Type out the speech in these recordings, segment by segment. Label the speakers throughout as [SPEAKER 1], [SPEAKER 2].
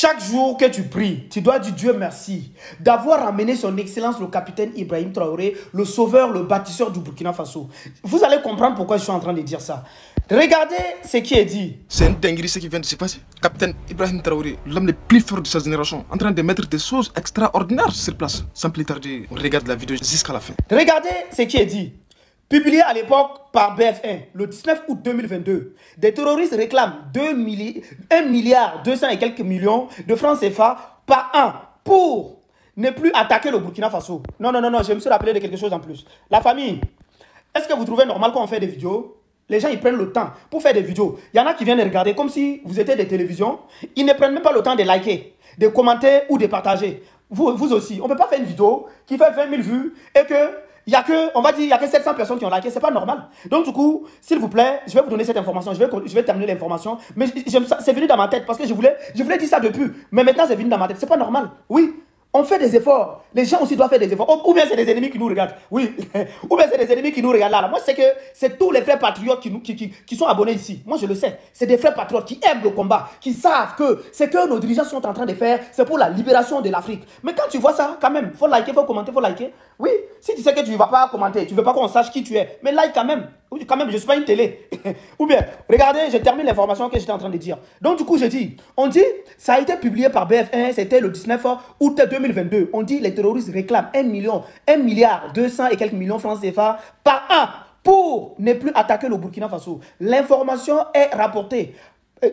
[SPEAKER 1] Chaque jour que tu pries, tu dois dire Dieu merci d'avoir amené son excellence le capitaine Ibrahim Traoré, le sauveur, le bâtisseur du Burkina Faso. Vous allez comprendre pourquoi je suis en train de dire ça. Regardez ce qui est dit.
[SPEAKER 2] C'est une dinguerie ce qui vient de se passer. Capitaine Ibrahim Traoré, l'homme le plus fort de sa génération, en train de mettre des choses extraordinaires sur place. Sans plus tarder, on regarde la vidéo jusqu'à la fin.
[SPEAKER 1] Regardez ce qui est dit. Publié à l'époque par BF1, le 19 août 2022, des terroristes réclament 1 milliard 200 et quelques millions de francs CFA par an pour ne plus attaquer le Burkina Faso. Non, je me suis rappelé de quelque chose en plus. La famille, est-ce que vous trouvez normal quand on fait des vidéos? Les gens, ils prennent le temps pour faire des vidéos. Il y en a qui viennent regarder comme si vous étiez des télévisions. Ils ne prennent même pas le temps de liker, de commenter ou de partager. Vous aussi, on ne peut pas faire une vidéo qui fait 20 000 vues et que il y a que 700 personnes qui ont liké, c'est pas normal. Donc du coup, s'il vous plaît, je vais vous donner cette information, je vais terminer l'information, mais c'est venu dans ma tête parce que je voulais dire ça depuis, mais maintenant c'est venu dans ma tête, c'est pas normal. Oui, on fait des efforts, les gens aussi doivent faire des efforts, ou bien c'est des ennemis qui nous regardent, oui, ou bien c'est des ennemis qui nous regardent là. Moi je sais que c'est tous les frères patriotes qui sont abonnés ici, moi je le sais, c'est des frères patriotes qui aiment le combat, qui savent que ce que nos dirigeants sont en train de faire, c'est pour la libération de l'Afrique. Mais quand tu vois ça, quand même, faut liker, faut commenter, faut liker. Oui, si tu sais que tu ne vas pas commenter, tu ne veux pas qu'on sache qui tu es, mais like quand même. Oui, quand même, je ne suis pas une télé. Ou bien, regardez, je termine l'information que j'étais en train de dire. Donc du coup, je dis, on dit, ça a été publié par BF1, c'était le 19 août 2022. On dit, les terroristes réclament 1 milliard 200 et quelques millions de francs CFA par an pour ne plus attaquer le Burkina Faso. L'information est rapportée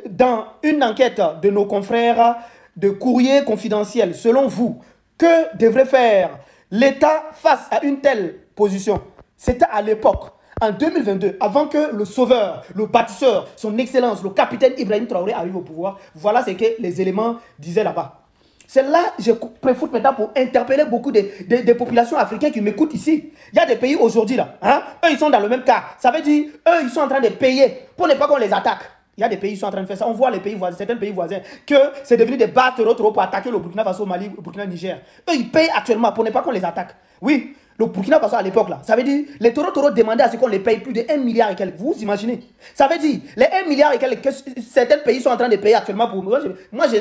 [SPEAKER 1] dans une enquête de nos confrères de Courrier Confidentiel. Selon vous, que devrait faire l'État face à une telle position? C'était à l'époque, en 2022, avant que le sauveur, le bâtisseur, son excellence, le capitaine Ibrahim Traoré arrive au pouvoir. Voilà ce que les éléments disaient là-bas. C'est là que je préfère maintenant pour interpeller beaucoup des populations africaines qui m'écoutent ici. Il y a des pays aujourd'hui là, hein? Eux ils sont dans le même cas. Ça veut dire, eux ils sont en train de payer pour ne pas qu'on les attaque. Il y a des pays qui sont en train de faire ça. On voit les pays voisins, certains pays voisins, que c'est devenu des bases terreaux pour attaquer le Burkina Faso, Mali, le Burkina, Niger. Eux, ils payent actuellement pour ne pas qu'on les attaque. Oui, le Burkina Faso à l'époque, là, ça veut dire, les terreaux demandaient à ce qu'on les paye plus de 1 milliard et quelques. Vous imaginez? Ça veut dire, les 1 milliard et quelques que certains pays sont en train de payer actuellement pour.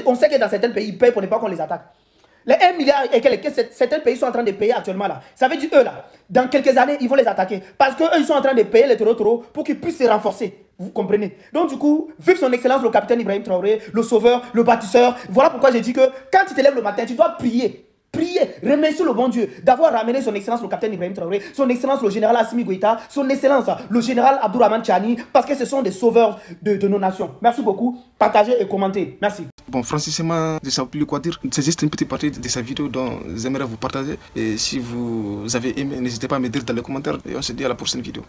[SPEAKER 1] On sait que dans certains pays, ils payent pour ne pas qu'on les attaque. Les 1 milliard et quelques que certains pays sont en train de payer actuellement là. Ça veut dire eux là, dans quelques années, ils vont les attaquer. Parce qu'eux, ils sont en train de payer les terreaux pour qu'ils puissent se renforcer. Vous comprenez? Donc du coup, vive son excellence le capitaine Ibrahim Traoré, le sauveur, le bâtisseur. Voilà pourquoi j'ai dit que quand tu te lèves le matin, tu dois prier. Prier, remercier le bon Dieu d'avoir ramené son excellence le capitaine Ibrahim Traoré, son excellence le général Assimi Goïta, son excellence le général Abdourahmane Tchani, parce que ce sont des sauveurs de nos nations. Merci beaucoup, partagez et commentez. Merci.
[SPEAKER 2] Bon, franchement, je ne sais plus quoi dire. C'est juste une petite partie de sa vidéo dont j'aimerais vous partager. Et si vous avez aimé, n'hésitez pas à me dire dans les commentaires. Et on se dit à la prochaine vidéo.